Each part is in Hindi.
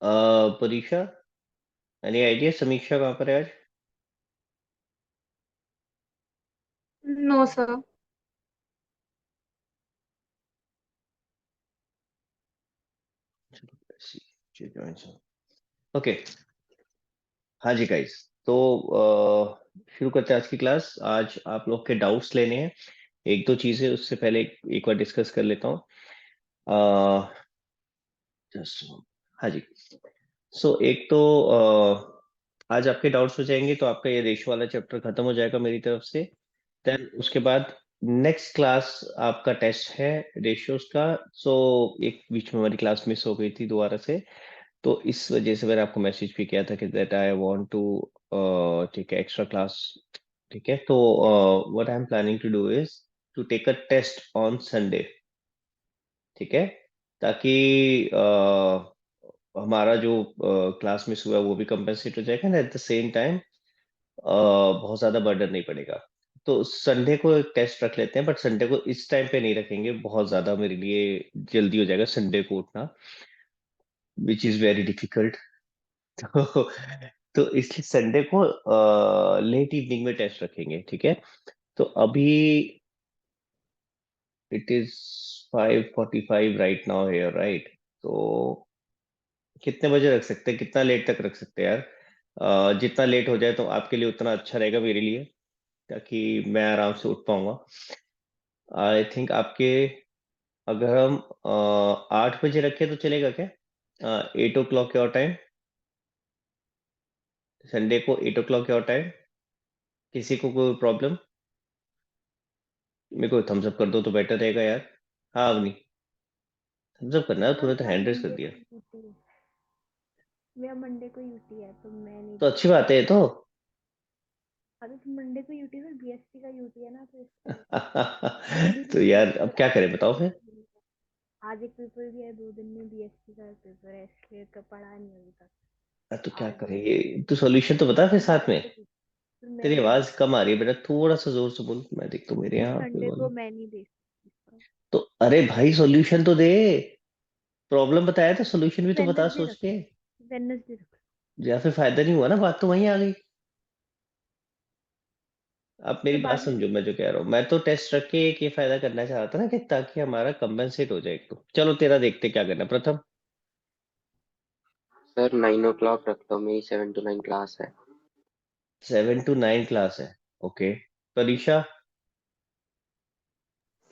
परीक्षा, एनी आइडिया समीक्षा कहाँ पर है आज? No sir. ओके। हाँ जी गाइस, तो शुरू करते हैं आज की क्लास। आज आप लोग के डाउट्स लेने हैं। एक दो चीजें उससे पहले एक बार डिस्कस कर लेता हूँ। अह, हाँ जी। एक तो आज आपके डाउट्स हो जाएंगे, तो आपका ये रेशो वाला चैप्टर खत्म हो जाएगा मेरी तरफ से। देन उसके बाद नेक्स्ट क्लास आपका टेस्ट है रेशियोज का। एक बीच में हमारी क्लास मिस हो गई थी दोबारा से, तो इस वजह से मैंने आपको मैसेज भी किया था कि that I want to take extra class. ठीक है, तो what I am planning to do is to take a test on Sunday. ठीक है, ताकि हमारा जो क्लास मिस हुआ है वो भी कंपेंसेट हो जाएगा ना, एट द सेम टाइम बहुत ज्यादा बर्डन नहीं पड़ेगा। तो संडे को एक टेस्ट रख लेते हैं, बट संडे को इस टाइम पे नहीं रखेंगे, बहुत ज्यादा मेरे लिए जल्दी हो जाएगा संडे को उठना, विच इज वेरी डिफिकल्ट। तो इसलिए संडे को लेट इवनिंग में टेस्ट रखेंगे। ठीक है, तो अभी it is 5:45 right now here, right? तो कितने बजे रख सकते हैं, कितना लेट तक रख सकते हैं यार? जितना लेट हो जाए तो आपके लिए उतना अच्छा रहेगा मेरे लिए, ताकि मैं आराम से उठ पाऊंगा। आई थिंक आपके, अगर हम 8 बजे रखें तो चलेगा क्या? 8 o'clock योर टाइम, संडे को 8 o'clock योर टाइम। किसी को कोई प्रॉब्लम? मेरे को थम्स अप कर दो तो बेटर रहेगा यार। हाँ अवनी, थम्स अप करना है, सर तूने तो पर हैंड रेस कर मंडे दिया। को यूटी, मेरा मंडे को यूटी है तो मैं नहीं तो दे अच्छी बात है सकती। ये तो। अरे तो मंडे को यूटी सर, बीएससी का यूटी है ना, तो इसलिए आज भी तो पेपर यार है अब सर, क्या आज करें एक बताओ पेपर फिर। भी है। आज एक पेपर भी है, 2 दिन में बीएससी का पेपर है, इसलिए तो पढ़ा नहीं अभी तक। तो क्या आज करें, ये ये तो सॉल्यूशन तो बता फिर फिर साथ में। मंडे को, फिर मैं तेरी नहीं दे आवाज कम आ सकती। रही है बेटा, थोड़ा सा जोर से बोल, मैं देखता हूँ मेरे फिर यहाँ पे संडे को बोल। मैं नहीं दे सकती सर। तो अरे भाई सॉल्यूशन तो दे, प्रॉब्लम बताया था, सॉल्यूशन भी तो बता वेडनेसडे सोच रख, के। वेडनेसडे रख। या फिर फायदा नहीं हुआ ना, बात तो वहीं आ गई। आप सर मेरी बात बाद में समझो, मैं जो कह रहा हूँ, मैं तो टेस्ट रख के एक ये फायदा करना चाह रहा था ना, कि ताकि हमारा कंपेंसेट हो जाए। एक तो चलो तेरा देखते क्या करना है। प्रथम, सर 9 o'clock रख लो, मेरी 7 to 9 क्लास है। 7 to 9 क्लास है। ओके। परीक्षा।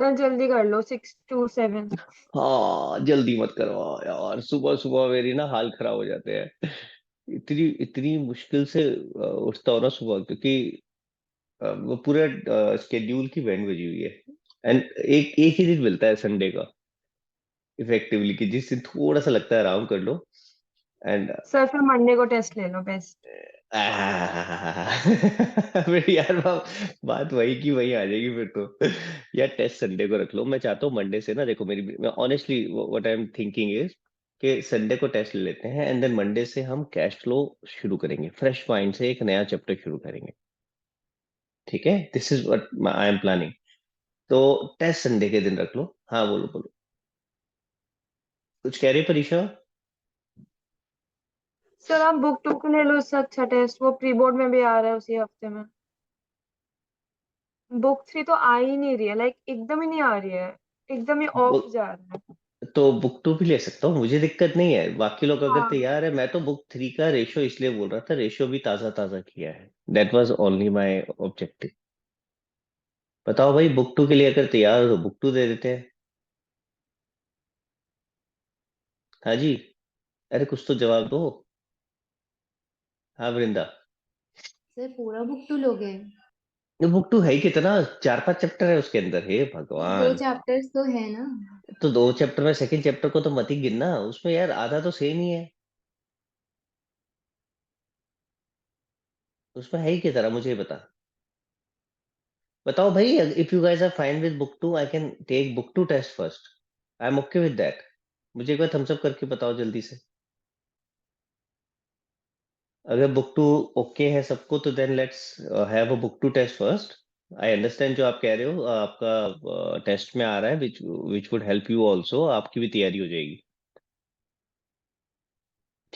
सर जल्दी कर लो, 6 to 7। हाँ जल्दी मत करवाओ यार, सुबह सुबह मेरी ना हाल खराब हो जाते हैं। इतनी इतनी मुश्किल से उठता हूँ ना सुबह, क्योंकि वो पूरा स्केड्यूल की बैंड बजी हुई है। एंड एक एक ही दिन मिलता है संडे का इफेक्टिवली, कि जिस दिन थोड़ा सा लगता है आराम कर लो। एंड सर फिर मंडे को टेस्ट ले लो, बेस्ट। फिर यार बात वही की वही आ जाएगी फिर तो। यार टेस्ट संडे को रख लो, मैं चाहता हूँ मंडे से ना, देखो मेरी, मैं honestly what I am thinking is कि संडे को टेस्ट ले लेते हैं, एंड देन मंडे से हम कैश फ्लो शुरू करेंगे, फ्रेश माइंड से एक नया चैप्टर शुरू करेंगे। ठीक है, this is what I am planning. तो टेस्ट संडे के दिन रख लो। हाँ बोलो बोलो, कुछ कह रही है परीक्षा? सर आप बुक 2 के ले लो, इससे अच्छा टेस्ट वो प्री बोर्ड में भी आ रहा है उसी हफ्ते में। बुक 3 तो आ ही नहीं रही है, लाइक एकदम ही नहीं आ रही है, एकदम ही ऑफ जा रहा है। तो बुक टू भी ले सकता हूँ, मुझे दिक्कत नहीं है, बाकी लोग अगर हाँ। तैयार है। मैं तो बुक थ्री का रेशो इसलिए बोल रहा था, रेशो भी ताजा ताजा किया है। That was only my objective. बताओ भाई, बुक टू के लिए अगर तैयार हो तो बुक टू दे देते हैं। हाँ जी, अरे कुछ तो जवाब दो। हाँ वृंदा। सर पूरा बुक टू लोगे? ये बुक टू है ही कितना, 4-5 चैप्टर है उसके अंदर, हे तो दो भगवान। चैप्टर्स तो है ना। तो 2 चैप्टर में सेकंड चैप्टर को तो मत ही गिनना, उसमें यार आधा तो सेम ही है। उसमें है ही कितना, मुझे ये बता। बताओ भाई, if you guys are fine with book two, I can take book to test first. I am okay with that. मुझे एक बार थम्स अप करके बताओ जल्दी से। अगर बुक टू ओके है सबको, तो then let's have a book to test first. I understand जो आप कह रहे हो, आपका टेस्ट में आ रहा है, which which would help you also, आपकी भी तैयारी हो जाएगी।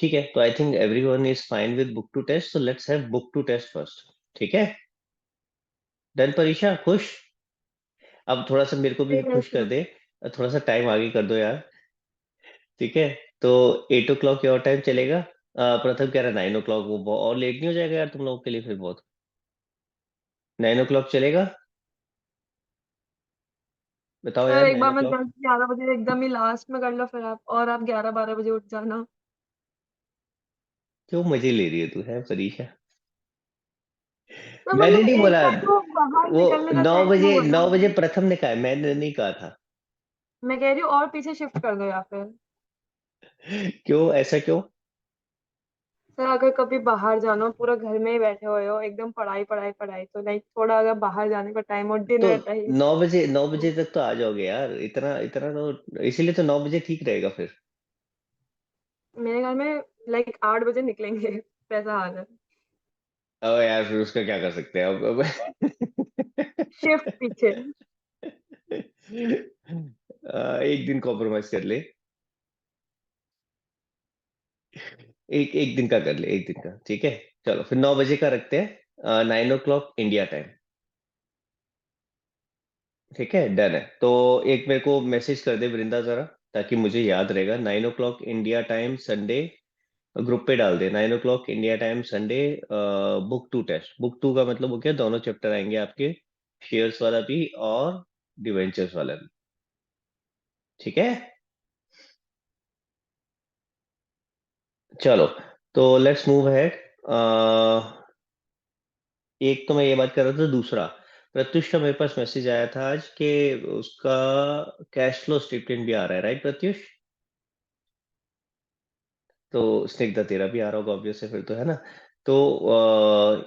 ठीक है, तो I think everyone is fine with book to test, so let's have book to test first. ठीक है, डन परीक्षा, खुश? अब थोड़ा सा मेरे को भी ठीक है खुश कर सर। दे, थोड़ा सा टाइम आगे कर दो यार। ठीक है, तो 8 o'clock योर टाइम चलेगा। प्रथम कह रहा 9 o'clock, वो और लेट नहीं हो जाएगा यार तुम लोगों के लिए फिर बहुत? 9 o'clock चलेगा? बताओ सर यार, एक नाइन बार ओ मैं क्लॉक 10 11 बजे एकदम ही लास्ट में कर लो फिर आप, और आप 11 12 बजे उठ जाना। क्यों मजे ले रही है तू है परीक्षा? तो मैंने मतलब नहीं एक बोला। बार तो बाहर वो निकलने का नौ टाइम बजे हुआ ना। 9 बजे प्रथम ने कहा है, मैंने नहीं कहा था। मैं कह रही हूँ और पीछे शिफ्ट कर दो या फिर। क्यों, ऐसा क्यों? सर अगर कभी बाहर जाना हो, पूरा घर में ही बैठे हुए हो एकदम पढ़ाई पढ़ाई पढ़ाई, तो लाइक थोड़ा अगर बाहर जाने का टाइम हो, तो डिनर टाइम। 9 बजे तक तो आ जाओगे यार, इतना इतना तो इसीलिए तो 9 बजे ठीक रहेगा फिर। मेरे घर में लाइक 8 बजे निकलेंगे वैसा हाल है। अब यार फिर उसका क्या कर सकते हैं अब? शिफ्ट पीछे। एक दिन कॉम्प्रोमाइज कर ले, एक एक दिन का कर ले, एक दिन का, ठीक है। चलो फिर 9 बजे का रखते हैं, 9 o'clock इंडिया टाइम। ठीक है, डन है। तो एक मेरे को मैसेज कर दे वृंदा जरा, ताकि मुझे याद रहेगा। 9 o'clock India time Sunday, group पे डाल दे। 9 o'clock India time Sunday, book to test. Book two का मतलब हो गया दोनों चैप्टर आएंगे आपके, शेयर्स वाला भी और डिवेंचर्स वाला भी। ठीक है, चलो, तो लेट्स मूव अहेड। एक तो मैं ये बात कर रहा था, दूसरा प्रत्युष का मेरे पास मैसेज आया था आज कि उसका कैश फ्लो स्टेटमेंट भी आ रहा है, राइट प्रत्युष? तो स्निग्धा तेरा भी आ रहा होगा ऑब्वियस है फिर तो, है ना? तो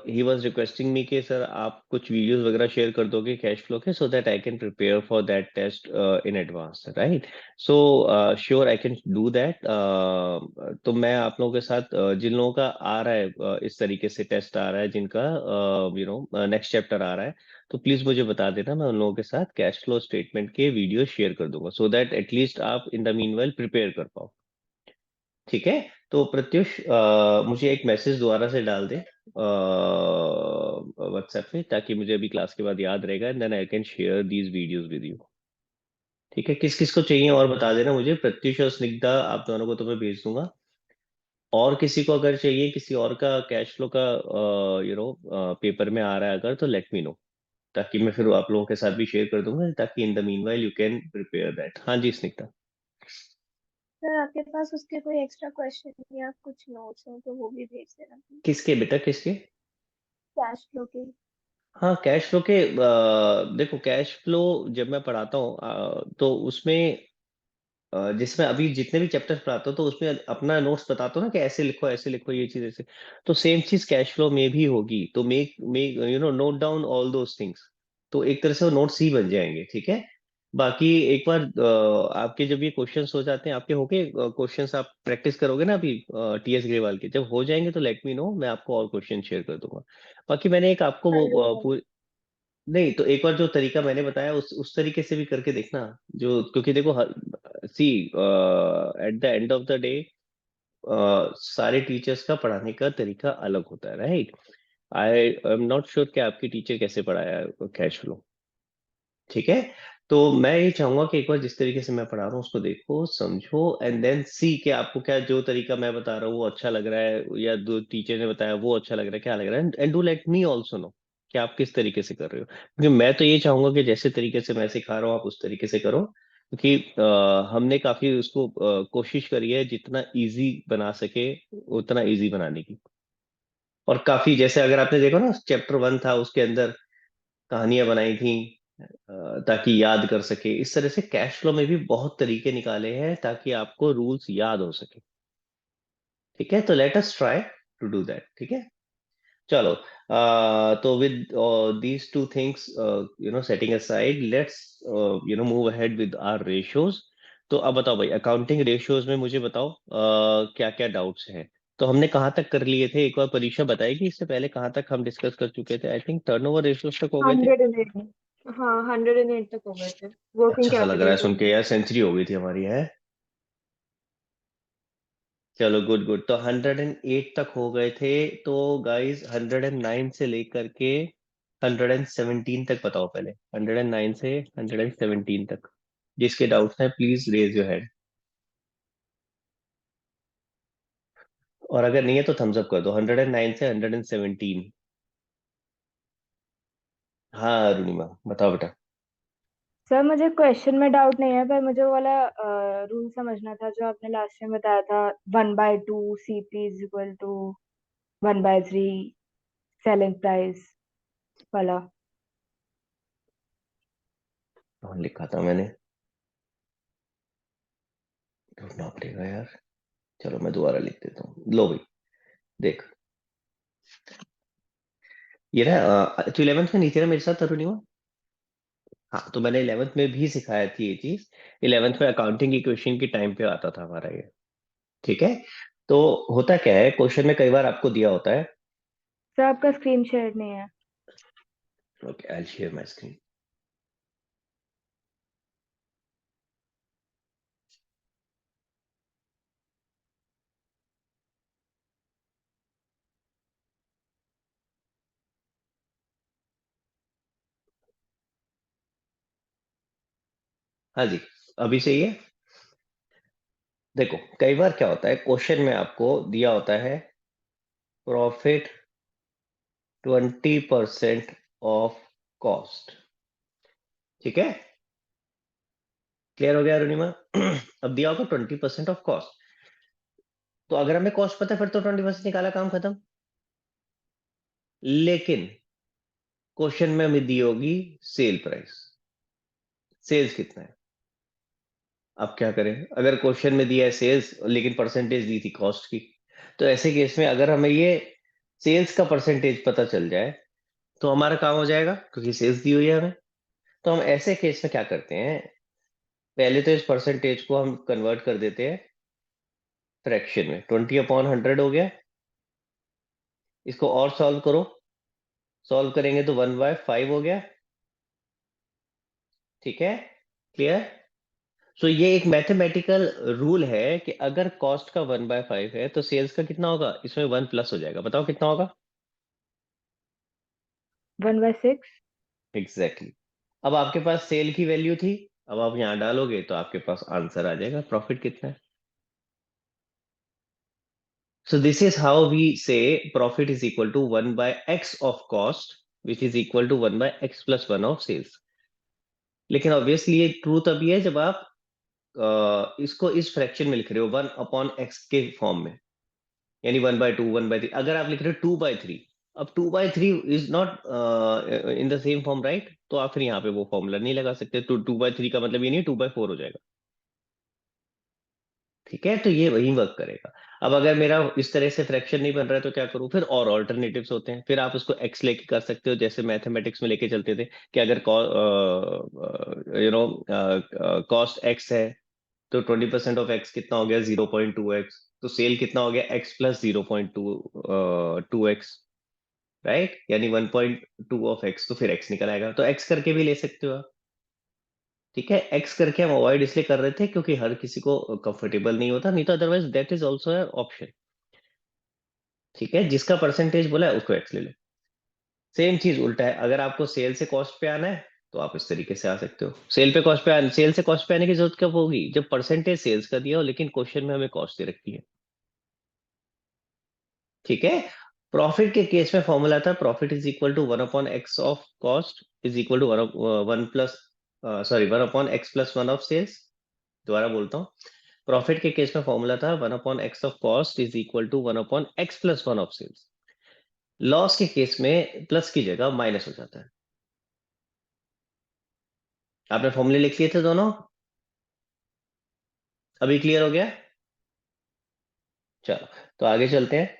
ही वाज रिक्वेस्टिंग मी कि सर आप कुछ वीडियोस वगैरह शेयर कर दोगे कैश फ्लो के, so that I can prepare for that test in advance, right? So sure I can do that. तो मैं आप लोगों के साथ जिन लोगों का आ रहा है, इस तरीके से टेस्ट आ रहा है, जिनका नेक्स्ट चैप्टर आ रहा है, तो प्लीज मुझे बता देना, मैं उन लोगों के साथ कैश फ्लो स्टेटमेंट के वीडियो शेयर कर दूंगा, सो दैट एटलीस्ट आप इन द मीनवाइल प्रिपेयर कर पाओ। ठीक है, तो प्रत्युष मुझे एक मैसेज दोबारा से डाल दे व्हाट्सएप पे, ताकि मुझे अभी क्लास के बाद याद रहेगा, and then I can share these videos with you. ठीक है, किस किस को चाहिए और बता देना मुझे। प्रत्युष और स्निग्धा आप दोनों को तो मैं भेज दूंगा, और किसी को अगर चाहिए, किसी और का कैश फ्लो का पेपर में आ रहा है अगर, तो लेट मी नो, ताकि मैं फिर आप लोगों के साथ भी शेयर कर दूंगा, ताकि in the meanwhile you can prepare that. हाँ जी स्निग्धा। सर आपके पास उसके कोई एक्स्ट्रा क्वेश्चन या कुछ नोट्स हो तो वो भी भेज देना प्लीज। किसके बेटा, किसके? कैश फ्लो के। हाँ, कैश फ्लो के, देखो कैश फ्लो जब मैं पढ़ाता हूँ, तो उसमें जिसमें अभी जितने भी चैप्टर्स पढ़ाता हूँ, तो उसमें अपना नोट्स बताता हूँ ना कि ऐसे लिखो ये चीज ऐसे। तो सेम चीज कैश फ्लो में भी होगी, तो make make note down all those things. तो एक तरह से वो नोट्स ही बन जाएंगे, ठीक है। बाकी एक बार आपके जब ये क्वेश्चंस हो जाते हैं, आपके होके क्वेश्चंस आप प्रैक्टिस करोगे ना अभी, टीएस ग्रेवाल के जब हो जाएंगे, तो लेट मी नो, मैं आपको और क्वेश्चन शेयर कर दूंगा। बाकी मैंने एक आपको वो चलो नहीं, तो एक बार जो तरीका मैंने बताया उस तरीके से भी करके देखना, जो क्योंकि देखो see, at the end of the day सारे टीचर्स का पढ़ाने का तरीका अलग होता है, right? I am not sure कि आपकी टीचर कैसे पढ़ाया है कैश फ्लो। ठीक है, तो मैं ये चाहूंगा कि एक बार जिस तरीके से मैं पढ़ा रहा हूँ उसको देखो, समझो, एंड देन सी कि आपको क्या जो तरीका मैं बता रहा हूँ वो अच्छा लग रहा है, या जो टीचर ने बताया वो अच्छा लग रहा है, क्या लग रहा है, and do let me also know कि आप किस तरीके से कर रहे हो। क्योंकि मैं तो ये चाहूंगा कि जैसे तरीके से मैं सिखा रहा हूँ आप उस तरीके से करो, क्योंकि हमने काफी उसको कोशिश करी है जितना इजी बना सके उतना इजी बनाने की। और काफी, जैसे अगर आपने देखा ना, चैप्टर 1 था, उसके अंदर कहानियां बनाई थी ताकि याद कर सके। इस तरह से कैश फ्लो में भी बहुत तरीके निकाले हैं ताकि आपको रूल्स याद हो सके। ठीक है, तो let us try to do that. ठीक है, चलो, तो with these two things setting aside, let's move ahead with our ratios. तो अब बताओ भाई, अकाउंटिंग रेशियोज में मुझे बताओ क्या क्या डाउट्स हैं। तो हमने कहाँ तक कर लिए थे, एक बार परीक्षा बताएगी इससे पहले कहाँ तक हम डिस्कस कर चुके थे? आई थिंक टर्नओवर रेशियोज तक हो गए थे। 108। हाँ 108 तक हो गए थे वर्किंग अच्छा सा लग रहा कैपिटल है के सुन के लिए। यार, सेंचुरी हो गई थी हमारी है। चलो गुड गुड। तो 108 तक हो गए थे। तो गाइस 109 से लेकर के 117 तक बताओ पहले। 109 से 117 तक जिसके डाउट्स हैं प्लीज रेज योर हैंड। और अगर नहीं है तो थम्स अप कर दो। 109 से 117। हाँ अरुणिमा बताओ बेटा। सर मुझे क्वेश्चन में डाउट नहीं है, पर मुझे वो वाला रूल समझना था जो आपने लास्ट टाइम बताया था, 1/2 CP is equal to 1/3 selling price वाला। कहाँ लिखा था मैंने? ढूंढना पड़ेगा यार। चलो मैं दोबारा लिख देता हूँ। लो भाई देख। ये ना तो 11th में नहीं थी ना मेरे साथ अरुणिमा? हाँ तो मैंने 11th में भी सिखाया थी ये चीज। 11th में अकाउंटिंग इक्वेशन की टाइम पे आता था हमारा ये। ठीक है। तो होता क्या है, क्वेश्चन में कई बार आपको दिया होता है। सर आपका स्क्रीन शेयर नहीं है। Okay I share my screen. हाँ जी अभी सही है। देखो कई बार क्या होता है, क्वेश्चन में आपको दिया होता है प्रॉफिट 20% ऑफ कॉस्ट। ठीक है। क्लियर हो गया अरुणिमा? अब दिया होगा 20% ऑफ कॉस्ट। तो अगर हमें कॉस्ट पता है फिर तो 20% निकाला, काम खत्म। लेकिन क्वेश्चन में हमें दी होगी सेल प्राइस। सेल्स कितना है? अब क्या करें? अगर क्वेश्चन में दिया है सेल्स लेकिन परसेंटेज दी थी कॉस्ट की, तो ऐसे केस में अगर हमें ये सेल्स का परसेंटेज पता चल जाए तो हमारा काम हो जाएगा, क्योंकि सेल्स दी हुई है हमें। तो हम ऐसे केस में क्या करते हैं, पहले तो इस परसेंटेज को हम कन्वर्ट कर देते हैं फ्रैक्शन में। 20/100 हो गया। इसको और सॉल्व करो। सॉल्व करेंगे तो 1/5 हो गया। ठीक है। क्लियर? सो ये एक मैथमेटिकल रूल है कि अगर कॉस्ट का 1/5 है तो सेल्स का कितना होगा, इसमें 1 प्लस हो जाएगा। बताओ कितना होगा? 1/6। Exactly exactly. अब आपके पास सेल की वैल्यू थी। अब आप यहां डालोगे तो आपके पास आंसर आ जाएगा प्रॉफिट कितना है। So this is how we say profit is equal to 1/x of cost, which is equal to 1/x plus 1 of sales. लेकिन ऑब्वियसली ये ट्रू तभी है जब आप इसको इस फ्रैक्शन में लिख रहे हो 1/x के फॉर्म में। यानी 1/2 1/3। अगर आप लिख रहे हो 2/3, अब 2/3 is not in the same form right, तो आप फिर यहाँ पे वो फॉर्मूला नहीं लगा सकते। तो 2/3 का मतलब ये नहीं 2/4 हो जाएगा। ठीक है। तो ये वही वर्क करेगा। अब अगर मेरा इस तरह से फ्रैक्शन नहीं बन रहा है तो क्या करूं फिर? और ऑल्टरनेटिव्स होते हैं। फिर आप उसको एक्स लेके कर सकते हो, जैसे मैथमेटिक्स में लेके चलते थे कि अगर यू नो कॉस्ट एक्स है तो 20% ऑफ एक्स कितना हो गया? 0.2x। तो सेल कितना हो गया? X plus 0.2x। राइट, यानी 1.2 ऑफ एक्स। तो फिर एक्स निकल आएगा। तो एक्स करके भी ले सकते हो आप। ठीक है। एक्स करके हम अवॉइड इसलिए कर रहे थे क्योंकि हर किसी को कंफर्टेबल नहीं होता, नहीं तो otherwise that is also option. ठीक है। जिसका परसेंटेज बोला है उसको एक्स ले लो। सेम चीज उल्टा है, अगर आपको सेल से कॉस्ट पे आना है तो आप इस तरीके से आ सकते हो। सेल से कॉस्ट पे आने की जरूरत कब होगी? जब परसेंटेज सेल्स का दिया हो लेकिन क्वेश्चन में हमें कॉस्ट दे रखी है। ठीक है। प्रॉफिट के केस में फॉर्मूला था profit is equal to 1/x of cost is equal to one plus, sorry 1/x plus 1 of sales. दोबारा बोलता हूँ। प्रॉफिट के केस में फॉर्मूला था 1/x of cost is equal to 1/x plus 1 of sales. Loss के केस में प्लस की जगह माइनस हो जाता है। आपने फॉर्मूले लिख लिए थे दोनों? अभी क्लियर हो गया? चलो तो आगे चलते हैं।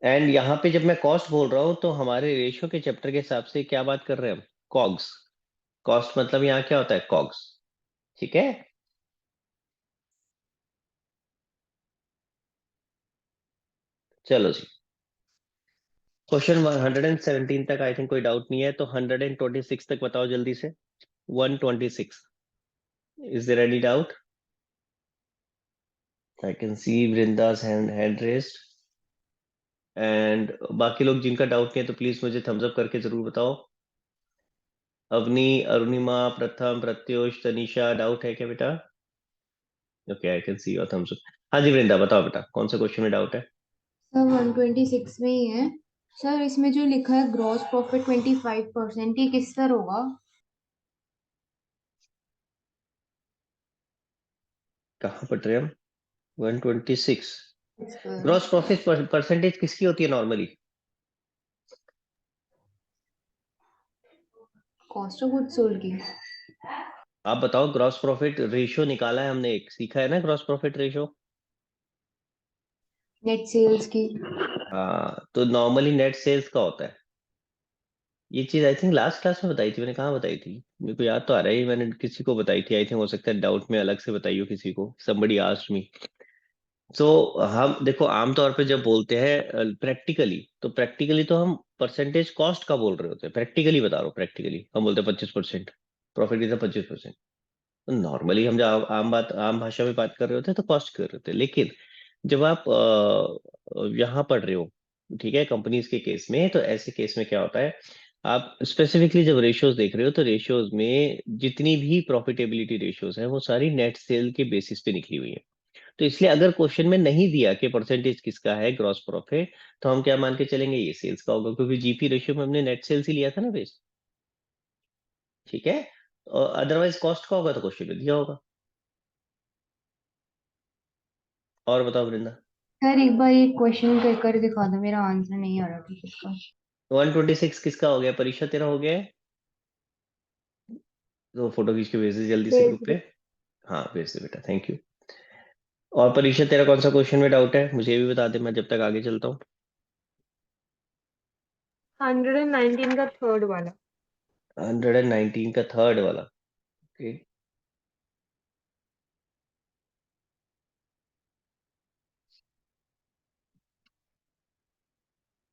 एंड यहाँ पे जब मैं कॉस्ट बोल रहा हूँ तो हमारे रेशियो के चैप्टर के हिसाब से क्या बात कर रहे हैं हम? कॉग्स। कॉस्ट मतलब यहाँ क्या होता है? कॉग्स। ठीक है। चलो जी। क्वेश्चन 117 तक आई थिंक कोई डाउट नहीं है, तो 126 तक बताओ जल्दी से। 126, is there any doubt? I can see Vrinda's hand raised. And बाकी लोग जिनका डाउट नहीं है तो प्लीज मुझे थम्स अप करके जरूर बताओ। अवनी, अरुणिमा, प्रथम, प्रत्युष, तनिषा, डाउट है क्या बेटा? Okay, I can see your thumbs up. हाँ जी वृंदा, बताओ बेटा, कौन से क्वेश्चन में डाउट है? सर 126 में ही है। सर इसमें जो लिखा है ग्रॉस प्रॉफिट 25%, ये किस पर होगा? कहाँ पढ़ रहे हैं हम? 126। किस पर? ग्रॉस प्रॉफिट परसेंटेज किसकी होती है normally? Cost of goods sold की। आप बताओ, ग्रॉस प्रॉफिट रेशियो निकाला है हमने, एक सीखा है ना gross profit ratio. Net sales की। हाँ, तो नॉर्मली नेट सेल्स का होता है। ये चीज आई थिंक लास्ट क्लास में बताई थी मैंने। कहाँ बताई थी? मेरे को याद तो आ रहा है, मैंने किसी को बताई थी आई थिंक। हो सकता है डाउट में अलग से बताई हो किसी को, somebody asked me। सो हम देखो, आमतौर पे जब बोलते हैं प्रैक्टिकली, तो हम परसेंटेज कॉस्ट का बोल रहे होते हैं। प्रैक्टिकली बता रहा हूँ, प्रैक्टिकली हम बोलते हैं 25%, प्रॉफिट इज 25%। नॉर्मली हम जब आम भाषा में बात कर रहे होते हैं तो कॉस्ट कर रहे होते हैं। लेकिन जब आप यहाँ पढ़ रहे हो, ठीक है, कंपनीज के केस में, तो ऐसे केस में क्या होता है, आप स्पेसिफिकली जब रेशियोज देख रहे हो तो रेशियोज में जितनी भी प्रॉफिटेबिलिटी रेशियोज हैं वो सारी नेट सेल के बेसिस पे निकली हुई है। तो इसलिए अगर क्वेश्चन में नहीं दिया कि परसेंटेज किसका है ग्रॉस प्रॉफिट, तो हम क्या मान के चलेंगे, ये सेल्स का होगा, क्योंकि जीपी रेशियो में हमने नेट सेल्स ही लिया था ना बेस। ठीक है, और अदरवाइज कॉस्ट का होगा तो क्वेश्चन में दिया होगा। और बताओ वृंदा। सर एक बार ये क्वेश्चन कर दिखा दो, मेरा आंसर नहीं आ रहा ठीक इसका। 126 किसका हो गया? परीक्षा तेरा हो गया है? तो फोटो खींच के भेज दे जल्दी से भेज ग्रुप पे। दो। हाँ भेज दे बेटा, थैंक यू। और परीक्षा तेरा कौन सा क्वेश्चन में डाउट है, मुझे ये भी बता दे, मैं जब तक आगे चलता हूँ। 119 का थर्ड वाला। 119 का थर्ड वाला। Okay.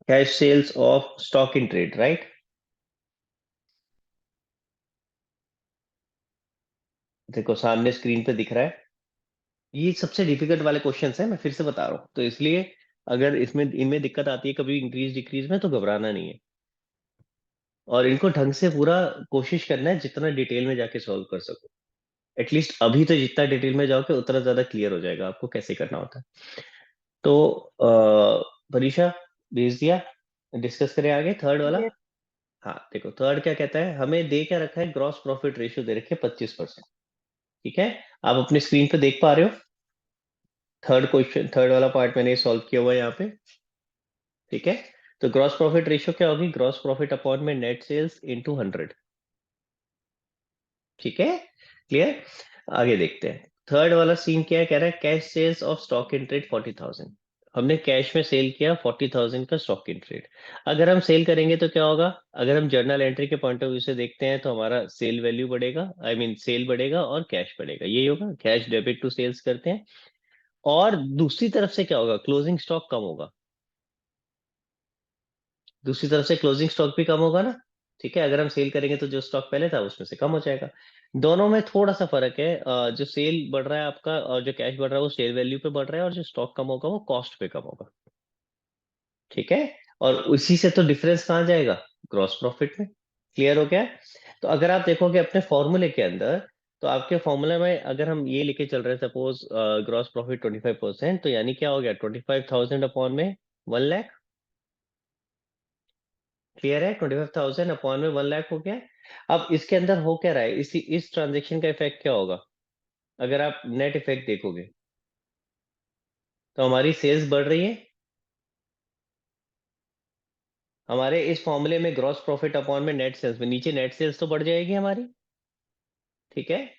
Cash sales of stock in trade, right? देखो सामने स्क्रीन पे दिख रहा है। ये सबसे डिफिकल्ट वाले क्वेश्चंस हैं, मैं फिर से बता रहा हूँ, तो इसलिए अगर इसमें इनमें दिक्कत आती है कभी इंक्रीज डिक्रीज में, तो घबराना नहीं है। और इनको ढंग से पूरा कोशिश करना है जितना डिटेल में जाके सॉल्व कर सको। एटलीस्ट अभी तो जितना डिटेल में जाओगे उतना ज्यादा क्लियर हो जाएगा आपको कैसे करना होता है। तो परीक्षा भेज दिया, डिस्कस करें आगे थर्ड वाला। ये हाँ देखो, थर्ड क्या कहता है, हमें दे क्या रखा है, ग्रॉस प्रॉफिट रेशियो दे रखे 25%। ठीक है, आप अपने स्क्रीन पे देख पा रहे हो। थर्ड क्वेश्चन, थर्ड वाला पार्ट मैंने सॉल्व किया हुआ है यहाँ पे। ठीक है, तो ग्रॉस प्रॉफिट रेशियो क्या होगी, ग्रॉस प्रॉफिट अपॉन में नेट सेल्स इनटू 100। ठीक है, क्लियर? आगे देखते हैं। थर्ड वाला सीन क्या है, कह रहा है cash sales of stock in trade 40,000। हमने कैश में सेल किया 40,000 का स्टॉक इन ट्रेड। अगर हम सेल करेंगे तो क्या होगा, अगर हम जर्नल एंट्री के पॉइंट ऑफ व्यू से देखते हैं तो हमारा सेल वैल्यू बढ़ेगा, आई मीन सेल बढ़ेगा और कैश बढ़ेगा, यही होगा। कैश डेबिट टू सेल्स करते हैं। और दूसरी तरफ से क्या होगा, क्लोजिंग स्टॉक कम होगा। दूसरी तरफ से क्लोजिंग स्टॉक भी कम होगा ना। ठीक है, अगर हम सेल करेंगे तो जो स्टॉक पहले था उसमें से कम हो जाएगा। दोनों में थोड़ा सा फर्क है, जो सेल बढ़ रहा है आपका और जो कैश बढ़ रहा है वो सेल वैल्यू पे बढ़ रहा है, और जो स्टॉक कम होगा वो कॉस्ट पे कम होगा। ठीक है, और उसी से तो डिफरेंस कहाँ जाएगा, ग्रॉस प्रॉफिट में। क्लियर हो गया? तो अगर आप देखोगे अपने फॉर्मूले के अंदर, तो आपके फॉर्मूले में अगर हम ये लेके चल रहे हैं सपोज ग्रॉस प्रॉफिट 25%, तो यानी क्या हो गया, 25,000 अपॉन में 1 लाख। क्लियर है, 25,000 अपॉन में 1 लाख हो गया। अब इसके अंदर हो क्या रहा है, इस ट्रांजेक्शन का इफेक्ट क्या होगा, अगर आप नेट इफेक्ट देखोगे तो हमारी सेल्स बढ़ रही है। हमारे इस फॉर्मूले में ग्रॉस प्रॉफिट अपॉन में नेट सेल्स में नीचे नेट सेल्स तो बढ़ जाएगी हमारी। ठीक है,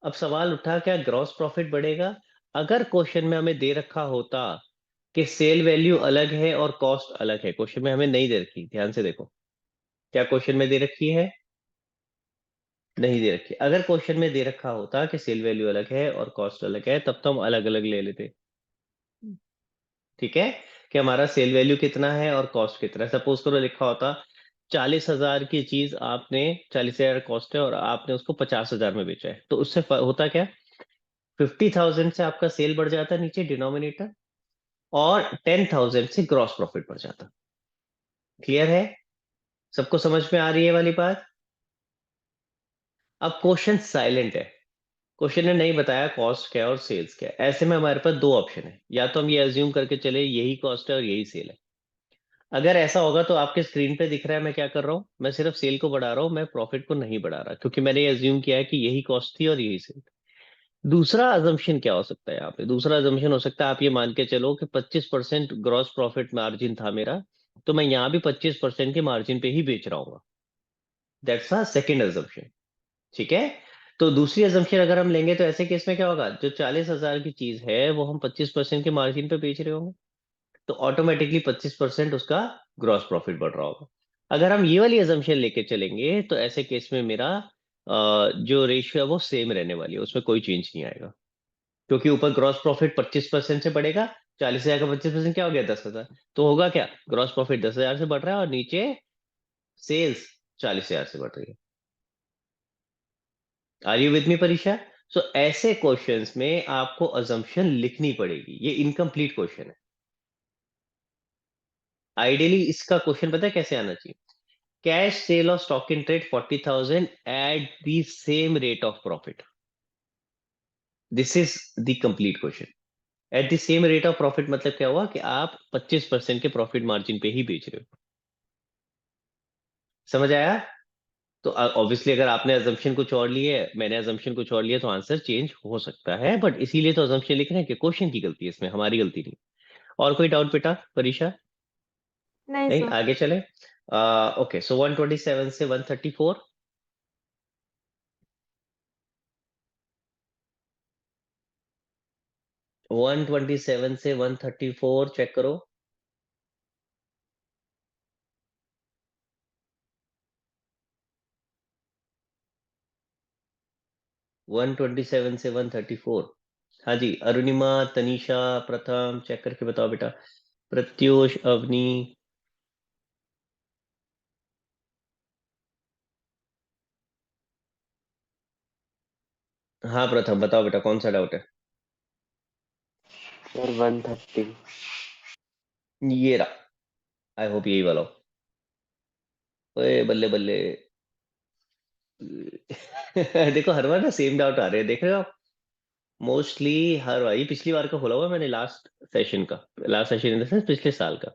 अब सवाल उठा क्या ग्रॉस प्रॉफिट बढ़ेगा। अगर क्वेश्चन में हमें दे रखा होता कि सेल वैल्यू अलग है और कॉस्ट अलग है, क्वेश्चन में हमें नहीं दे रखी, ध्यान से देखो, क्या क्वेश्चन में दे रखी है, नहीं दे रखी। अगर क्वेश्चन में दे रखा होता कि सेल वैल्यू अलग है और कॉस्ट अलग है, तब तो हम अलग अलग ले लेते। ठीक है, कि हमारा सेल वैल्यू कितना है और कॉस्ट कितना है। सपोज करो लिखा होता 40,000 की चीज आपने, 40,000 कॉस्ट है और आपने उसको 50,000 में बेचा है, तो उससे होता क्या, 50,000 से आपका सेल बढ़ जाता नीचे डिनोमिनेटर, और 10,000 से ग्रॉस प्रॉफिट बढ़ जाता। क्लियर है? सबको समझ में आ रही है वाली बात? अब क्वेश्चन साइलेंट है, क्वेश्चन ने नहीं बताया कॉस्ट क्या है और सेल्स क्या है। ऐसे में हमारे पास दो ऑप्शन है, या तो हम ये अज्यूम करके चले यही कॉस्ट है और यही सेल है। अगर ऐसा होगा तो आपके स्क्रीन पे दिख रहा है मैं क्या कर रहा हूँ, मैं सिर्फ सेल को बढ़ा रहा हूँ, मैं प्रॉफिट को नहीं बढ़ा रहा, क्योंकि मैंने ये अज्यूम किया है कि यही कॉस्ट थी और यही सेल। दूसरा अजम्पशन क्या हो सकता है यहाँ पे? दूसरा अजम्पशन हो सकता है आप ये मान के चलो कि 25% ग्रॉस प्रॉफिट मार्जिन था मेरा, तो मैं यहाँ भी 25% के मार्जिन पे ही बेच रहा हूँ। That's a second assumption. ठीक है? तो दूसरी अजम्पशन अगर हम लेंगे तो ऐसे केस में क्या होगा, जो 40,000 की चीज है वो हम 25% के मार्जिन पे बेच रहे होंगे, तो ऑटोमेटिकली 25% उसका ग्रॉस प्रॉफिट बढ़ रहा होगा। अगर हम ये वाली अजम्पशन लेके चलेंगे तो ऐसे केस में मेरा जो रेशियो है वो सेम रहने वाली है, उसमें कोई चेंज नहीं आएगा, क्योंकि ऊपर ग्रॉस प्रॉफिट 25% से बढ़ेगा। 40,000 का 25% क्या हो गया? 10,000। तो होगा क्या, ग्रॉस प्रॉफिट 10,000 से बढ़ रहा है और नीचे सेल्स 40,000 से बढ़ रही है। आर यू विद मी परीक्षा? सो ऐसे क्वेश्चंस में आपको अजम्पशन लिखनी पड़ेगी, ये इनकम्प्लीट क्वेश्चन है। आइडियली इसका क्वेश्चन पता है कैसे आना चाहिए? Cash cell of stock in trade 40,000 at the same rate of profit. This is the complete question. At the same rate of profit मतलब क्या हुआ कि आप 25% के प्रॉफिट मार्जिन पे ही बेच रहे हो। समझ आया? तो ऑब्वियसली अगर आपने अजम्पशन कुछ और लिए, मैंने अजम्पशन कुछ और लिया, तो आंसर चेंज हो सकता है, बट इसीलिए तो अजम्पशन लिख रहे हैं कि क्वेश्चन की गलती है, इसमें हमारी गलती नहीं। और कोई डाउट बेटा परीक्षा? नहीं नहीं, सर। आगे चले। ओके, सो 127 से 134। 127 से 134 चेक करो। वन ट्वेंटी सेवन से 134। हाँ जी, अरुणिमा, तनीषा, प्रथम चेक करके बताओ बेटा। प्रत्युष, अवनी। हाँ प्रथम बताओ बेटा, कौन सा डाउट है? सर 130। ये रहा, आई होप यही वाला हो। ओए बल्ले बल्ले। देखो हर बार ना सेम डाउट आ रहे हैं, देख रहे हो आप? मोस्टली हर बार, ये पिछली बार का खोला हुआ है मैंने, लास्ट सेशन का, last session in the sense पिछले साल का।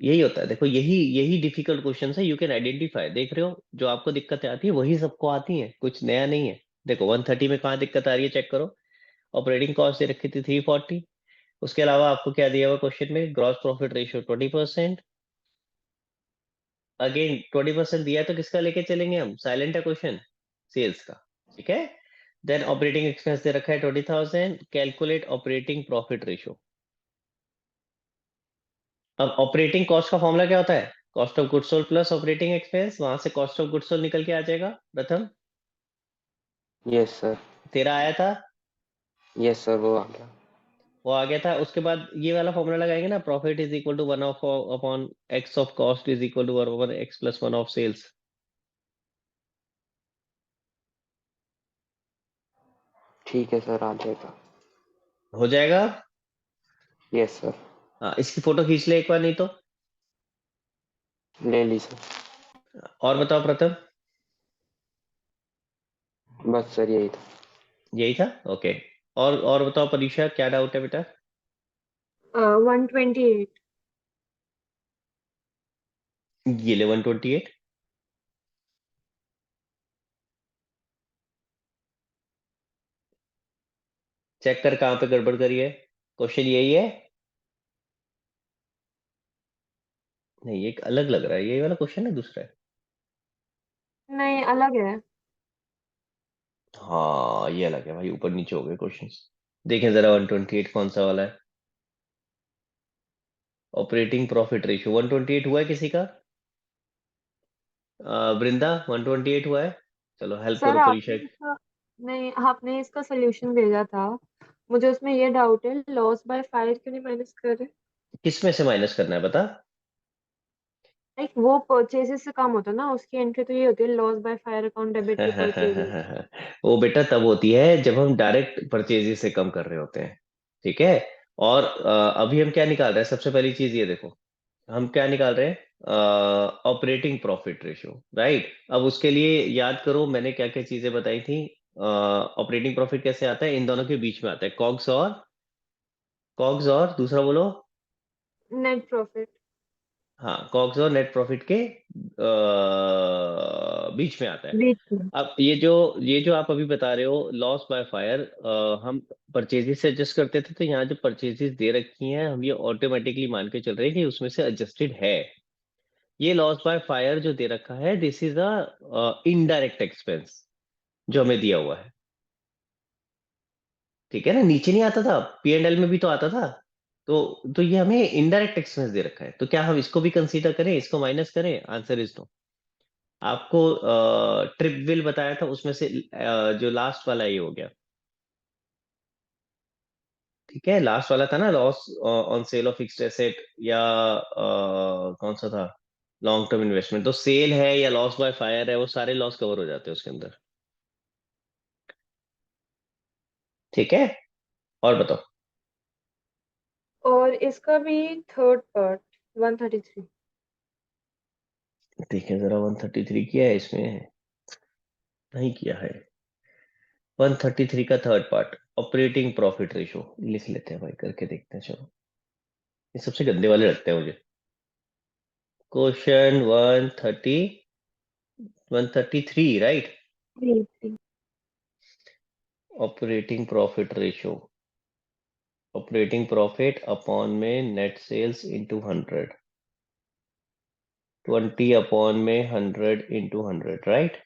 यही होता है, देखो यही यही डिफिकल्ट क्वेश्चन है। यू कैन आइडेंटिफाई, देख रहे हो जो आपको दिक्कतें आती है वही सबको आती हैं, कुछ नया नहीं है। देखो 130 में कहाँ दिक्कत आ रही है चेक करो। ऑपरेटिंग कॉस्ट दे रखी थी 340। उसके अलावा आपको क्या दिया हुआ क्वेश्चन में? Gross profit ratio 20%। अगेन 20% दिया है तो किसका लेके चलेंगे हम? साइलेंट है क्वेश्चन, सेल्स का। ठीक है? देन ऑपरेटिंग एक्सपेंस दे रखा है 20,000। Calculate operating profit ratio. अब ऑपरेटिंग कॉस्ट का फॉर्मूला क्या होता है? Cost of goods sold plus operating expense, वहां से कॉस्ट ऑफ गुड्स सोल्ड निकल के आ जाएगा। प्रथम, यस सर। तेरा आया था? यस सर, वो आ गया। वो आ गया था। उसके बाद ये वाला फॉर्मूला लगाएंगे ना, profit is equal to one of upon x of cost is equal to one upon x plus one of sales. ठीक है सर, आ जाएगा। हो जाएगा? Yes sir. हाँ, इसकी फोटो खींच ले एक बार नहीं तो। ले ली सर। और बताओ प्रथम। बस सर यही था। यही था, ओके। और बताओ परीक्षा, क्या डाउट है बेटा? 128। ये ले 128। चेक कर कहाँ पे गड़बड़ करी है। क्वेश्चन यही है? नहीं, एक अलग लग रहा है, यही वाला क्वेश्चन है, दूसरा है। नहीं, अलग है। हाँ ये अलग है भाई, ऊपर नीचे हो गए क्वेश्चंस। देखें जरा 128 कौन सा वाला है। ऑपरेटिंग प्रॉफिट रेशियो 128 हुआ है किसी का? वृंदा 128 हुआ है? चलो हेल्प सर करो आपने परीक्षा। इसका नहीं, आपने इसका सोल्यूशन भेजा था। मुझे उसमें ये डाउट है, लॉस बाय फायर क्यों नहीं माइनस कर रहे? किस में से माइनस करना है बता? लाइक वो परचेजेस से काम होता है ना, उसकी एंट्री तो ये होती है loss by fire account debit to purchases. वो बेटा तब होती है जब हम डायरेक्ट परचेजेस से कम कर रहे होते हैं। ठीक है। और अभी हम क्या निकाल रहे हैं, सबसे पहली चीज ये देखो, हम क्या निकाल रहे हैं, ऑपरेटिंग प्रॉफिट रेशियो, राइट। अब उसके लिए याद करो मैंने क्या क्या चीजें बताई थी। ऑपरेटिंग प्रॉफिट कैसे आता है, इन दोनों के बीच में आता है, कॉग्स और दूसरा बोलो। Net profit. हाँ, कॉग्स और नेट प्रॉफिट के बीच में आता है। बीच में। अब ये जो आप अभी बता रहे हो लॉस बाय फायर, हम परचेजेस से एडजस्ट करते थे, तो यहाँ जो परचेजेस दे रखी हैं हम ये ऑटोमेटिकली मान के चल रहे हैं कि उसमें से एडजस्टेड है। ये लॉस बाय फायर जो दे रखा है this is a indirect expense जो हमें दिया हुआ है। ठीक है ना, नीचे नहीं आता था, P&L में भी तो आता था। तो ये हमें इनडायरेक्ट एक्सपेंस दे रखा है, तो क्या हम इसको भी कंसीडर करें, इसको माइनस करें? Answer is no. आपको ट्रिप बिल बताया था उसमें से जो लास्ट वाला ये हो गया। ठीक है, लास्ट वाला था ना loss on sale of fixed asset, या कौन सा था, लॉन्ग टर्म इन्वेस्टमेंट। तो सेल है या लॉस बाय फायर है, वो सारे लॉस कवर हो जाते हैं उसके अंदर। ठीक है, और बताओ। और इसका भी थर्ड पार्ट 133। देखिए जरा 133 किया है इसमें, नहीं किया है। 133 का third part operating profit ratio लिख लेते हैं भाई, करके देखते हैं, चलो। ये सबसे गंदे वाले लगते हैं मुझे। Question 133, right. Operating profit ratio, operating profit upon में नेट सेल्स इंटू 100, 20 अपॉन में 100 इंटू 100, राइट।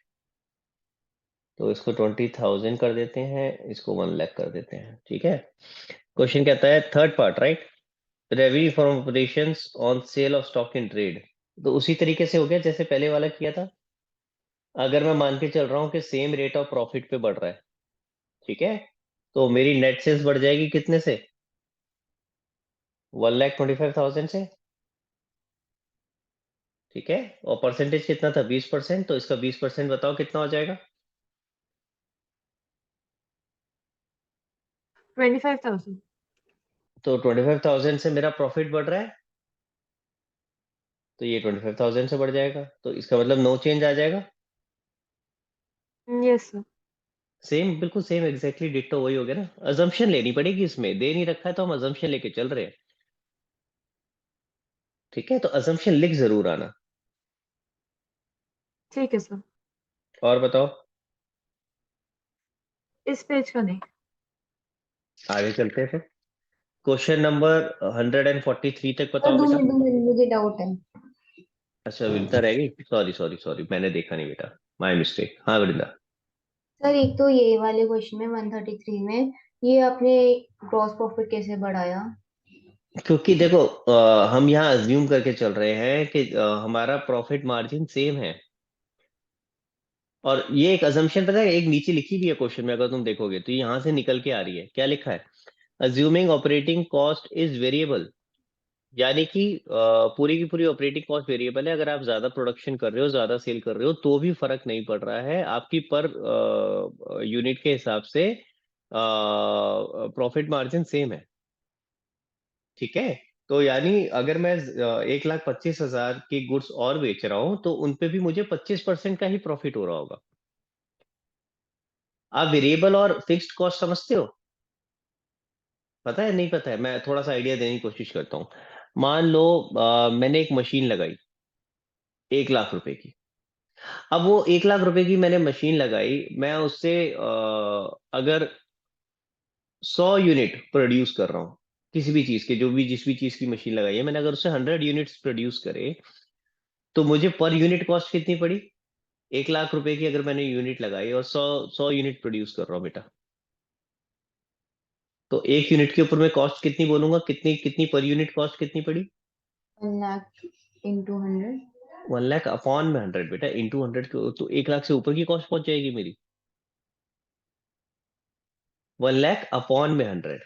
तो इसको 20,000 कर देते हैं, इसको 1 लाख कर देते हैं। ठीक है, क्वेश्चन कहता है third part, right, revenue from operations on sale of stock in trade. तो उसी तरीके से हो गया जैसे पहले वाला किया था। अगर मैं मान के चल रहा हूँ कि सेम रेट ऑफ प्रॉफिट पे बढ़ रहा है, ठीक है, तो मेरी नेट सेल्स बढ़ जाएगी कितने से, 1,25,000 से। ठीक है, और परसेंटेज कितना था, 20%, तो इसका 20% बताओ कितना हो जाएगा। 25,000। तो 25,000 से मेरा प्रॉफिट बढ़ रहा है, तो ये 25,000 से बढ़ जाएगा, तो इसका मतलब नो चेंज आ जाएगा। Yes sir. सेम, बिल्कुल सेम, एग्जैक्टली डिट्टो वही हो गया ना। अजम्पशन लेनी पड़ेगी इसमें, दे नहीं रखा है तो हम अजम्पशन लेके चल रहे हैं। ठीक है, तो अजम्पशन लिख जरूर आना। ठीक है सर। और बताओ, इस पेज का नहीं। आगे चलते हैं फिर। क्वेश्चन नंबर 143 तक सर बताओ दो बेटा। मिनट 2 मिनट, मुझे डाउट है। अच्छा, वृंदा रह गई, सॉरी सॉरी सॉरी, मैंने देखा नहीं बेटा, माय मिस्टेक। हाँ वृंदा। सर एक तो ये वाले क्वेश्चन में 133 में ये आपने ग्रॉस प्रॉफिट कैसे बढ़ाया? क्योंकि देखो हम यहाँ अज्यूम करके चल रहे हैं कि हमारा प्रॉफिट मार्जिन सेम है। और ये एक अजम्पशन पता है, एक नीचे लिखी भी है क्वेश्चन में, अगर तुम देखोगे तो यहाँ से निकल के आ रही है, क्या लिखा है, assuming operating cost is variable. यानी कि पूरी की पूरी ऑपरेटिंग कॉस्ट वेरिएबल है, अगर आप ज्यादा प्रोडक्शन कर रहे हो, ज्यादा सेल कर रहे हो, तो भी फर्क नहीं पड़ रहा है आपकी पर यूनिट के हिसाब से, प्रॉफिट मार्जिन सेम है। ठीक है, तो यानी अगर मैं 1,25,000 की गुड्स और बेच रहा हूं, तो उनपे भी मुझे 25% का ही प्रॉफिट हो रहा होगा। आप वेरिएबल और फिक्स्ड कॉस्ट समझते हो? पता है, नहीं पता है? मैं थोड़ा सा आइडिया देने की कोशिश करता हूँ। मान लो मैंने एक मशीन लगाई 1 लाख रुपए की। अब वो 1 लाख रुपए की मैंने मशीन लगाई, मैं उससे अगर 100 यूनिट प्रोड्यूस कर रहा हूँ, किसी भी चीज के, जो भी जिस भी चीज की मशीन लगाई है मैंने, अगर उससे 100 यूनिट्स प्रोड्यूस करे, तो मुझे पर यूनिट कॉस्ट कितनी पड़ी? 1 लाख रुपए की अगर मैंने यूनिट लगाई और 100 यूनिट प्रोड्यूस कर रहा हूँ बेटा, तो एक यूनिट के ऊपर मैं कॉस्ट कितनी बोलूंगा, कितनी कितनी पर यूनिट कॉस्ट कितनी पड़ी? 1 लाख इंटू 100। 1 लाख अपॉन में 100 बेटा, इंटू 100, तो 1 लाख से ऊपर की कॉस्ट पहुंच जाएगी मेरी। 1 लाख अपॉन में 100,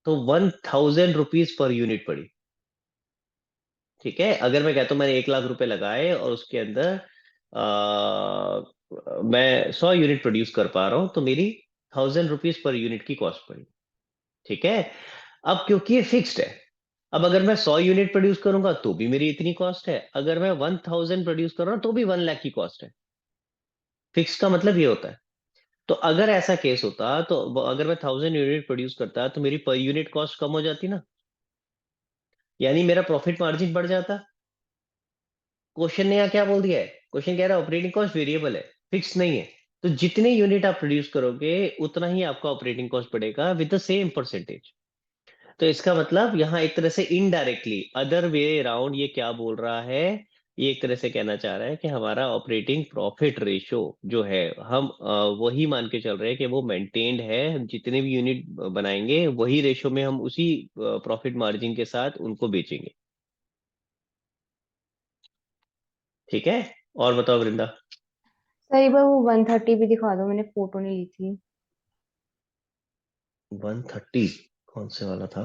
तो 1,000 रुपीज पर यूनिट पड़ी। ठीक है, अगर मैं कहता हूँ मैंने 1 लाख रुपए लगाए और उसके अंदर मैं 100 यूनिट प्रोड्यूस कर पा रहा हूँ, तो मेरी 1000 रुपीज पर यूनिट की कॉस्ट पड़ी। ठीक है, अब क्योंकि ये फिक्स्ड है, अब अगर मैं 100 यूनिट प्रोड्यूस करूंगा तो भी मेरी इतनी कॉस्ट है, अगर मैं 1000 प्रोड्यूस कर रहा हूँ तो भी 1 लाख की कॉस्ट है। फिक्स का मतलब ये होता है। तो अगर ऐसा केस होता, तो अगर मैं 1000 यूनिट प्रोड्यूस करता तो मेरी पर यूनिट कॉस्ट कम हो जाती ना, यानी मेरा प्रॉफिट मार्जिन बढ़ जाता। क्वेश्चन ने यहाँ क्या बोल दिया है, क्वेश्चन कह रहा है ऑपरेटिंग कॉस्ट वेरिएबल है, फिक्स नहीं है। तो जितने यूनिट आप प्रोड्यूस करोगे उतना ही आपका ऑपरेटिंग कॉस्ट पड़ेगा विद द सेम परसेंटेज। तो इसका मतलब यहाँ एक तरह से इनडायरेक्टली अदर वे अराउंड ये क्या बोल रहा है, ये एक तरह से कहना चाह रहा है कि हमारा ऑपरेटिंग प्रॉफिट रेशो जो है, हम वही मान के चल रहे हैं कि वो मेंटेन्ड है, हम जितने भी यूनिट बनाएंगे वही रेशो में हम उसी प्रॉफिट मार्जिन के साथ उनको बेचेंगे। ठीक है, और बताओ वृंदा। सर एक बार वो 130 भी दिखा दो, मैंने फोटो नहीं ली थी। 130 कौन से वाला था?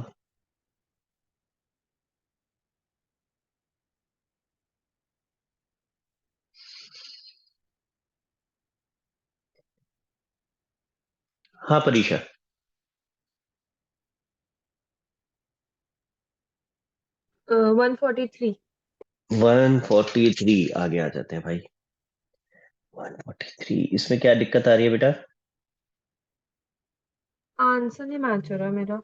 हाँ परीक्षा, 143। 143 आगे आ जाते हैं भाई। 143 इसमें क्या दिक्कत आ रही है बेटा? आंसर नहीं मैच हो रहा मेरा।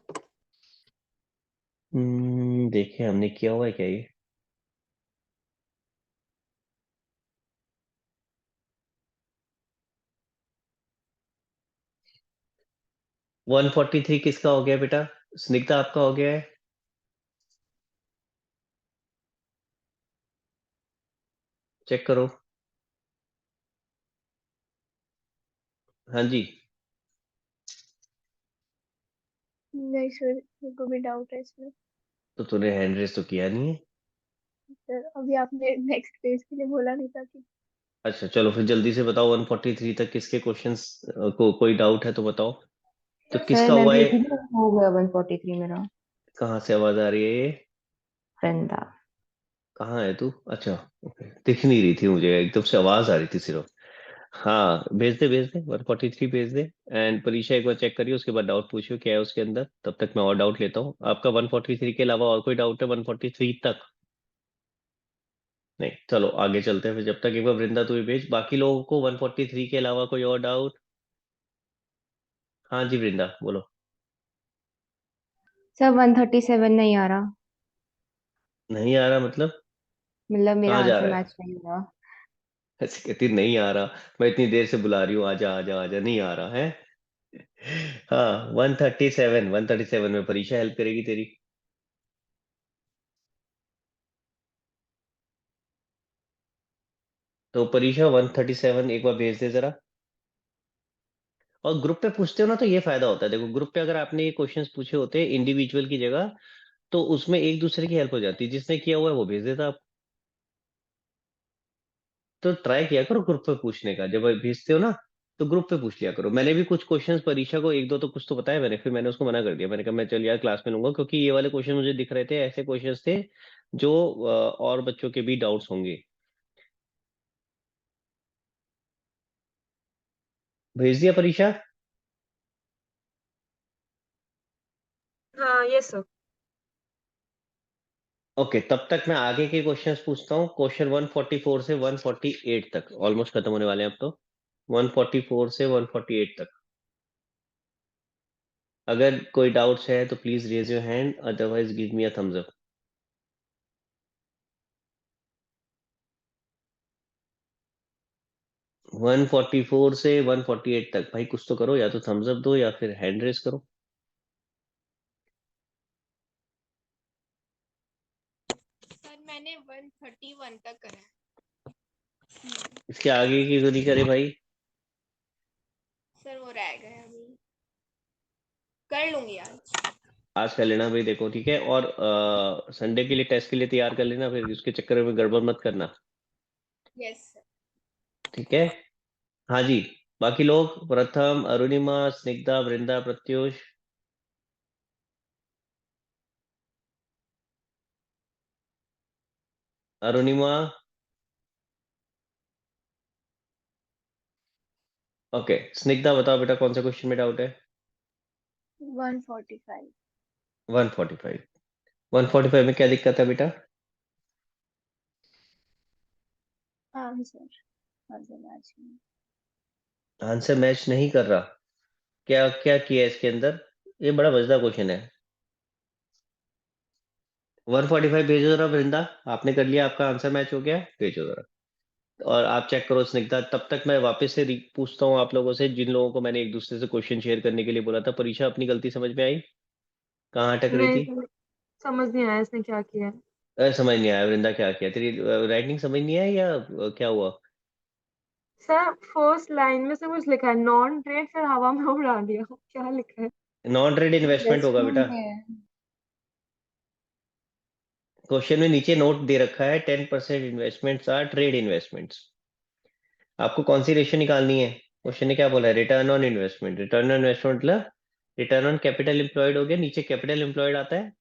देखिए हमने किया हुआ है क्या ये? वन फोर्टी थ्री किसका हो गया बेटा? स्निग्धा आपका हो गया है? चेक करो। हाँ जी। नहीं सर, मेरे को भी डाउट है इसमें। तो तूने हैंड रेस तो किया नहीं है। सर अभी आपने नेक्स्ट पेज के लिए बोला नहीं था कि। अच्छा चलो फिर जल्दी से बताओ, 143 तक किसके क्वेश्चंस को कोई डाउट है तो बताओ। तो सर किसका मैं हुआ है? भेजी थी, हो गया 143 मेरा। कहाँ से आवाज आ रही है ये? वृंदा। कहाँ है तू? अच्छा, ओके, दिख नहीं रही थी मुझे, एकदम से आवाज आ रही थी सिर्फ। हाँ भेज दे भेज दे, 143 भेज दे। एंड परीक्षा एक बार चेक करिए, उसके बाद डाउट पूछियो क्या है उसके अंदर, तब तक मैं और डाउट लेता हूँ। आपका 143 के अलावा और कोई डाउट है 143 तक? नहीं, चलो आगे चलते हैं फिर। जब तक एक बार वृंदा तू ही भेज, बाकी लोगों को 143 के अलावा कोई और डाउट? हाँ जी वृंदा बोलो। सर 137 नहीं आ रहा। नहीं आ रहा मतलब? मतलब मेरा कहाँ जा आंसर रहा है? मैच नहीं हो रहा। ऐसे कहती नहीं आ रहा, मैं इतनी देर से बुला रही हूँ आजा आजा आजा, नहीं आ रहा है। हाँ 137 में परीक्षा हेल्प करेगी तेरी। तो परीक्षा 137 एक बार भेज दे जरा। और ग्रुप पे पूछते हो ना तो ये फायदा होता है, देखो ग्रुप पे अगर आपने ये क्वेश्चंस पूछे होते इंडिविजुअल की जगह, तो उसमें एक दूसरे की हेल्प हो जाती है, जिसने किया हुआ है वो भेज देता आप। तो ट्राई किया करो ग्रुप पे पूछने का, जब भेजते हो ना तो ग्रुप पे पूछ लिया करो। मैंने भी कुछ क्वेश्चंस परीक्षा को एक दो तो कुछ तो बताया मैंने, फिर मैंने उसको मना कर दिया, मैंने कहा मैं चल यार क्लास में लूंगा, क्योंकि ये वाले क्वेश्चन मुझे दिख रहे थे, ऐसे क्वेश्चंस थे जो और बच्चों के भी डाउट्स होंगे। भेज दिया परीक्षा? हाँ यस सर। ओके, तब तक मैं आगे के क्वेश्चंस पूछता हूँ। क्वेश्चन 144 से 148 तक ऑलमोस्ट खत्म होने वाले हैं अब तो। 144 से 148 तक अगर कोई डाउट्स है तो please raise your hand, otherwise give me a thumbs up. 144 से 148 तक भाई कुछ तो करो, या तो थम्स अप दो या फिर हैंड रेज करो। सर मैंने 131 तक करा है। इसके आगे की तो नहीं करे भाई। सर वो रह गए अभी, कर लूंगी आज। आज कर लेना भाई, देखो ठीक है, और संडे के लिए टेस्ट के लिए तैयार कर लेना, फिर उसके चक्कर में गड़बड़ मत करना। Yes sir. ठीक है। हाँ जी, बाकी लोग, प्रथम, अरुणिमा, स्निग्धा, वृंदा, प्रत्युष। अरुणिमा? ओके, स्निग्धा बताओ बेटा, कौन सा क्वेश्चन में डाउट है? 145। 145। 145 में क्या दिक्कत है बेटा? आंसर आंसर मैच नहीं। आंसर मैच नहीं कर रहा? क्या क्या किया है इसके अंदर? ये बड़ा मजेदार क्वेश्चन है। 145 भेजो जरा वृंदा, आपने कर लिया, आपका आंसर मैच हो गया, भेजो जरा। और आप चेक करो स्निग्धा, तब तक मैं वापस से पूछता हूँ आप लोगों से, जिन लोगों को मैंने एक दूसरे से क्वेश्चन शेयर करने के लिए बोला था। परीक्षा, अपनी गलती समझ में आई? कहाँ अटक रही नहीं थी? सर, समझ नहीं आया इसने क्या किया है। समझ नहीं आया वृंदा, क्या किया? तेरी राइटिंग समझ नहीं आई या क्या हुआ? सर फर्स्ट लाइन में से कुछ लिखा है नॉन ट्रेड, फिर हवा में उड़ा दिया, क्या लिखा है? नॉन ट्रेड इन्वेस्टमेंट होगा बेटा। इन्वेस्टमेंट है। क्वेश्चन में नीचे नोट दे रखा है 10% इन्वेस्टमेंट्स आर ट्रेड इन्वेस्टमेंट्स। आपको कौन सी रेशियो निकालनी है? क्वेश्चन ने क्या बोला है? Return on investment. Return on investment मतलब रिटर्न ऑन कैपिटल एम्प्लॉयड हो गया, नीचे कैपिटल एम्प्लॉयड आता है,